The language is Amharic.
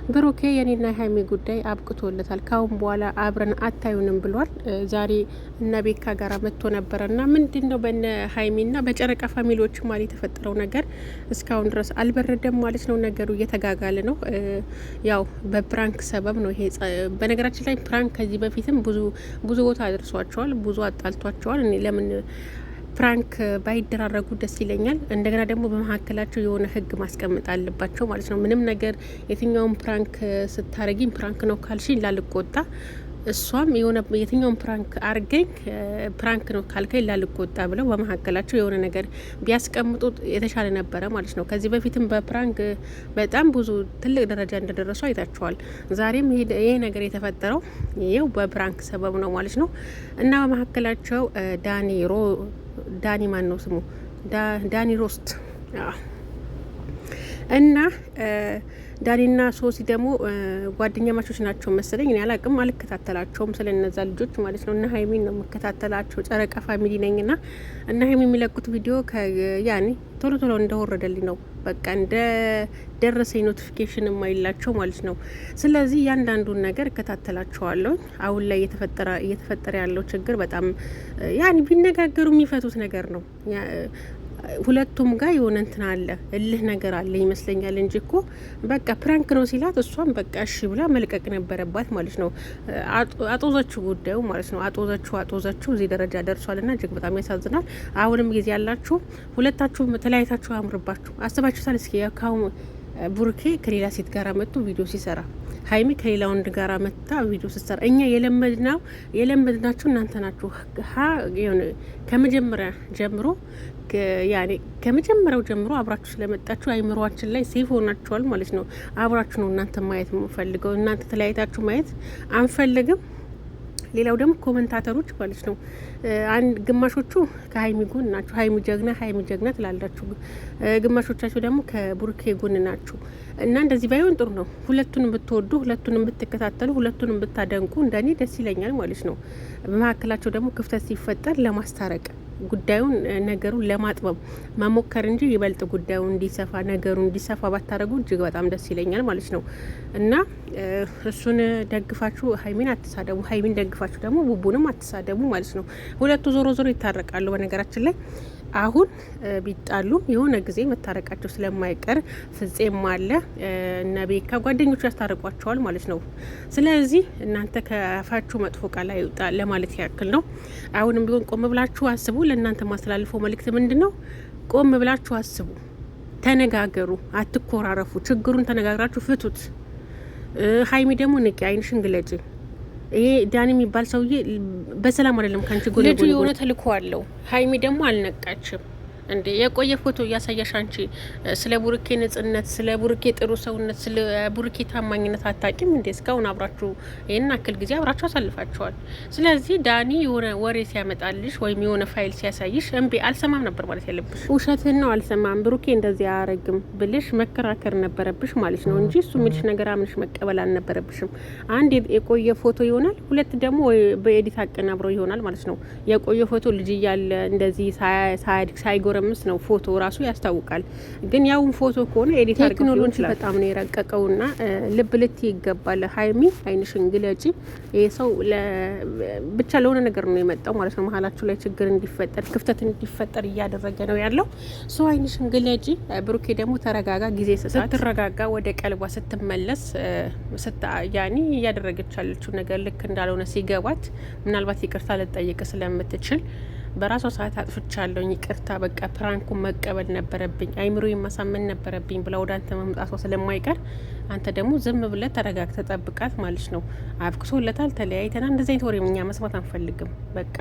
ብሩኬ የኔና ሀይሚ ጉዳይ አብቅቶለታል። ካሁን በኋላ አብረን አታዩንም ብሏል። ዛሬ እነ ቤካ ጋር መጥቶ ነበረና ምንድነው በነ ሀይሚና በጨረቃ ፋሚሊዎች ማለት የተፈጠረው ነገር እስካሁን ድረስ አልበረደም ማለት ነው። ነገሩ እየተጋጋለ ነው። ያው በፕራንክ ሰበብ ነው ይሄ። በነገራችን ላይ ፕራንክ ከዚህ በፊትም ብዙ ቦታ አድርሷቸዋል፣ ብዙ አጣልቷቸዋል። እኔ ለምን ፕራንክ ባይደራረጉ ደስ ይለኛል። እንደገና ደግሞ በመካከላቸው የሆነ ህግ ማስቀመጥ አለባቸው ማለት ነው። ምንም ነገር የትኛውን ፕራንክ ስታረጊኝ ፕራንክ ነው ካልሽኝ ላልቆጣ፣ እሷም የሆነ የትኛውን ፕራንክ አርገኝ ፕራንክ ነው ካልከኝ ላልቆጣ ብለው በመካከላቸው የሆነ ነገር ቢያስቀምጡ የተሻለ ነበረ ማለት ነው። ከዚህ በፊትም በፕራንክ በጣም ብዙ ትልቅ ደረጃ እንደደረሱ አይታችኋል። ዛሬም ይሄ ነገር የተፈጠረው ይኸው በፕራንክ ሰበብ ነው ማለት ነው። እና በመካከላቸው ዳኒ ማን ነው ስሙ? ዳኒ ሮስት እና ዳኒና ሶሲ ደግሞ ጓደኛ ማቾች ናቸው መሰለኝ። እኔ አላቅም፣ አልከታተላቸውም ስለ እነዛ ልጆች ማለት ነው። እና ሀይሚን ነው የምከታተላቸው፣ ጨረቃ ፋሚሊ ነኝና እና ሀይሚ የሚለቁት ቪዲዮ ያኔ ቶሎ እንደወረደልኝ ነው በቃ እንደ ደረሰኝ ኖቲፊኬሽን የማይላቸው ማለት ነው። ስለዚህ እያንዳንዱን ነገር እከታተላቸዋለሁ። አሁን ላይ እየተፈጠረ ያለው ችግር በጣም ያኔ ቢነጋገሩ የሚፈቱት ነገር ነው። ሁለቱም ጋር የሆነ እንትን አለ፣ እልህ ነገር አለ ይመስለኛል እንጂ እኮ በቃ ፕራንክ ነው ሲላት እሷም በቃ እሺ ብላ መልቀቅ ነበረባት ማለት ነው። አጦዘችው ጉዳዩ ማለት ነው። አጦዘችው እዚህ ደረጃ ደርሷል ና እጅግ በጣም ያሳዝናል። አሁንም ጊዜ ያላችሁ ሁለታችሁም ተለያይታችሁ አያምርባችሁ። አስባችሁታል? እስኪ ካሁን ቡርኬ ከሌላ ሴት ጋር መጥቶ ቪዲዮ ሲሰራ፣ ሀይሚ ከሌላ ወንድ ጋር መጥታ ቪዲዮ ስትሰራ፣ እኛ የለመድናችሁ እናንተ ናችሁ። ከመጀመሪያው ጀምሮ አብራችሁ ስለመጣችሁ አይምሯችን ላይ ሴፍ ሆናችኋል ማለት ነው። አብራችሁ ነው እናንተ ማየት የምንፈልገው። እናንተ ተለያይታችሁ ማየት አንፈልግም። ሌላው ደግሞ ኮመንታተሮች ማለት ነው። ግማሾቹ ከሀይሚ ጎን ናችሁ፣ ሀይሚ ጀግና ትላላችሁ። ግማሾቻችሁ ደግሞ ከቡርኬ ጎን ናችሁ። እና እንደዚህ ባይሆን ጥሩ ነው። ሁለቱንም ብትወዱ፣ ሁለቱንም ብትከታተሉ፣ ሁለቱንም ብታደንቁ እንደኔ ደስ ይለኛል ማለት ነው። በመካከላቸው ደግሞ ክፍተት ሲፈጠር ለማስታረቅ ጉዳዩን ነገሩን ለማጥበብ መሞከር እንጂ ይበልጥ ጉዳዩ እንዲሰፋ ነገሩ እንዲሰፋ ባታረጉ እጅግ በጣም ደስ ይለኛል ማለት ነው። እና እሱን ደግፋችሁ ሀይሚን አትሳደቡ፣ ሀይሚን ደግፋችሁ ደግሞ ቡቡንም አትሳደቡ ማለት ነው። ሁለቱ ዞሮ ይታረቃሉ። በነገራችን ላይ አሁን ቢጣሉ የሆነ ጊዜ መታረቃቸው ስለማይቀር ፍጼም አለ እና ቤካ ጓደኞቹ ያስታርቋቸዋል ማለት ነው። ስለዚህ እናንተ ከአፋችሁ መጥፎ ቃል አይውጣ ለማለት ያክል ነው። አሁንም ቢሆን ቆም ብላችሁ አስቡ። ለእናንተ ማስተላልፈው መልእክት ምንድን ነው? ቆም ብላችሁ አስቡ፣ ተነጋገሩ፣ አትኮራረፉ። ችግሩን ተነጋግራችሁ ፍቱት። ሀይሚ ደግሞ ንቂ፣ አይንሽን ግለጪ። ይሄ ዳኒ የሚባል ሰውዬ በሰላም አይደለም ካንቺ ጎን ልጁ የሆነ ተልኮ አለው። ሀይሚ ደግሞ አልነቃችም እንዴ? የቆየ ፎቶ እያሳያሽ አንቺ ስለ ቡርኬ ንጽህነት፣ ስለ ቡርኬ ጥሩ ሰውነት፣ ስለ ቡርኬ ታማኝነት አታቂም እንዴ? እስካሁን አብራችሁ ይህን አክል ጊዜ አብራችሁ አሳልፋችኋል። ስለዚህ ዳኒ የሆነ ወሬ ሲያመጣልሽ ወይም የሆነ ፋይል ሲያሳይሽ እምቢ አልሰማም ነበር ማለት ያለብሽ። ውሸትን ነው አልሰማም ብሩኬ እንደዚህ አያረግም ብልሽ መከራከር ነበረብሽ ማለት ነው እንጂ እሱ የሚልሽ ነገር አምንሽ መቀበል አልነበረብሽም። አንድ የቆየ ፎቶ ይሆናል፣ ሁለት ደግሞ በኤዲት አቀናብረው ይሆናል ማለት ነው። የቆየ ፎቶ ልጅ እያለ እንደዚህ ሳይጎረ ምስ ነው ፎቶ ራሱ ያስታውቃል። ግን ያውን ፎቶ ከሆነ ኤዲት አድርገው ቴክኖሎጂ በጣም ነው የረቀቀውና ልብ ልት ይገባል። ሀይሚ አይንሽን ግለጪ። ይሄ ሰው ብቻ ለሆነ ነገር ነው የመጣው ማለት ነው። መሀላችሁ ላይ ችግር እንዲፈጠር ክፍተት እንዲፈጠር እያደረገ ነው ያለው። ሰው አይንሽን ግለጪ። ብሩኬ ደግሞ ተረጋጋ። ጊዜ ስትረጋጋ ወደ ቀልቧ ስትመለስ ያኔ እያደረገች ያለችው ነገር ልክ እንዳልሆነ ሲገባት ምናልባት ይቅርታ ልጠይቅ ስለምትችል በራሷ ሰዓት አጥፍቻለሁኝ፣ ይቅርታ በቃ ፕራንኩን መቀበል ነበረብኝ፣ አይምሮ ማሳመን ነበረብኝ ብላ ወደ አንተ መምጣቷ ስለማይቀር አንተ ደግሞ ዝም ብለህ ተረጋግተህ ጠብቃት ማለት ነው። አብቅሶለታል፣ ተለያይተናል። እንደዚህ አይነት ወሬ እኛ መስማት አንፈልግም በቃ።